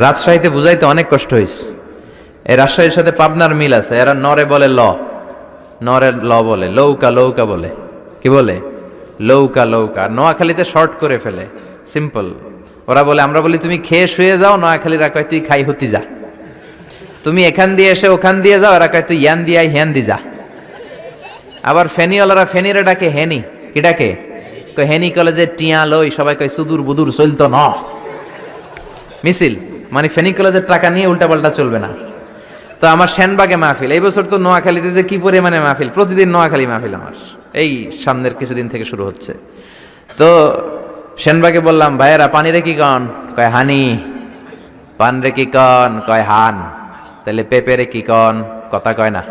রাজশাহীতে বুঝাইতে অনেক কষ্ট হয়েছে। এই রাজশাহীর সাথে পাবনার মিল আছে। এরা নরে বলে ল, নরে ল বলে, লৌকা লৌকা বলে। কি বলে? লৌকা লৌকা। নোয়াখালীতে শর্ট করে ফেলে, সিম্পল। ওরা বলে, আমরা বলি তুমি খেয়ে শুয়ে যাও, নোয়াখালীরা কয় তুই খাই হতি যা। তুমি এখান দিয়ে এসে ওখান দিয়ে যাও, এরা কয় তুই ইয়ান দিয়ে হ্যান দি যা। আবার ফেনিওয়ালারা ফেনিরে ডাকে হেনি। কি ডাকে? কয় হেনি কলেজে টিয়া লই, সবাই কয় সুদূর বুদুর চলতো না মিছিল, মানে ফেনী কলেজের টাকা নিয়ে উল্টাপাল্টা চলবে না। তো আমার সেনবাগে মাহফিল, এই বছর তো নোয়াখালীতে যে কি পরিমাণে মাহফিল, প্রতিদিন নোয়াখালী মাহফিল আমার এই সামনের কিছুদিন থেকে শুরু হচ্ছে। তো সেনবাগে বললাম, ভাইয়েরা পানি রে কি কন? কয় হানি। পান রে কি কন? কয় হান। তাহলে পেঁপে রে কি কন? কথা কয় না।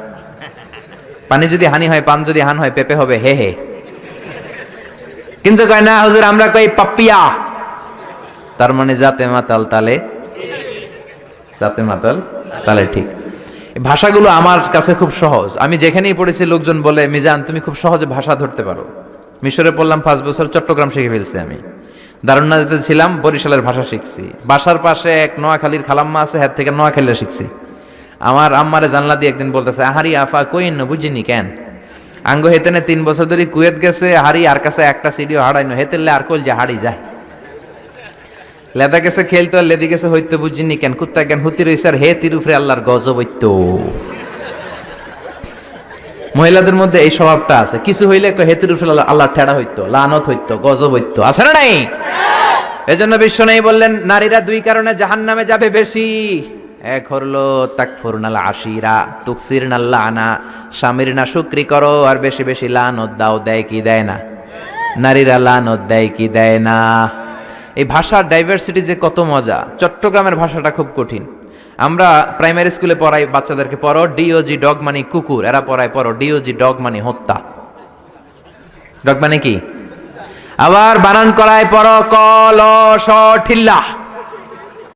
পানি যদি হানি হয়, পান যদি হান হয়, পেঁপে হবে হে হে। কিন্তু কয় না হুজুর, আমরা কই পাপ্পিয়া। তার মানে জাতে মাতাল তালে, জাতে মাতাল তালে ঠিক। ভাষাগুলো আমার কাছে খুব সহজ। আমি যেখানেই পড়েছি লোকজন বলে, মিজান তুমি খুব সহজে ভাষা ধরতে পারো। মিশরে পড়লাম 5 বছর, চট্টগ্রাম শিখে ফেলছি আমি। দারুন্নাতে ছিলাম, বরিশালের ভাষা শিখছি। বাসার পাশে এক নোয়াখালীর খালাম্মা আছে, হ্যাঁ থেকে নোয়াখালীরা শিখছি। আমার আম্মারে জানলা দিয়ে একদিন বলতেছে, আহারি আফা কইন বুঝিনি কেন আঙ্গ হেতেনে 3 বছর ধরে কুয়েত গেছে, হারি আর কাছে একটা সিডিও হারাইনো, হেতেলে আর কইল যে হারি যায়। লেদা গেছে খেলতো, আর লেদি গেছে হইতে বুঝিনি কেন, কুত্তা কেন হুতি রইছে, আর হে তির উপরে আল্লাহর গজব হইতো। মহিলাদের মধ্যে এই স্বভাবটা আছে, কিছু হইলে হেতির উপরে আল্লাহর ঠেড়া হইতো, লানত হইতো, গজব হইতো, আছে না নাই? এজন্য বিশ্ব নেই বললেন, নারীরা 2 কারণে জাহান্নামে যাবে বেশি। এক হলো তাকফুরনাল আশিরা, তুকসিরনাল লানা, স্বামীর না শুকরি করো আর বেশি বেশি লানত দাও। দেয় কি দেয় না? নারীরা লানত দেয় কি দেয় না? এই ভাষার ডাইভার্সিটি যে কত মজা। চট্টগ্রামের ভাষাটা খুব কঠিন। আমরা প্রাইমারি স্কুলে পড়াই বাচ্চাদেরকে, পড়ো ডিওজি ডগ মানে কুকুর, এরা পড়ায় পড়ো ডিওজি ডগ মানে হত্যা। ডগ মানে কি? আবার বানান করায় পড়ো কলস ঠিল্লা।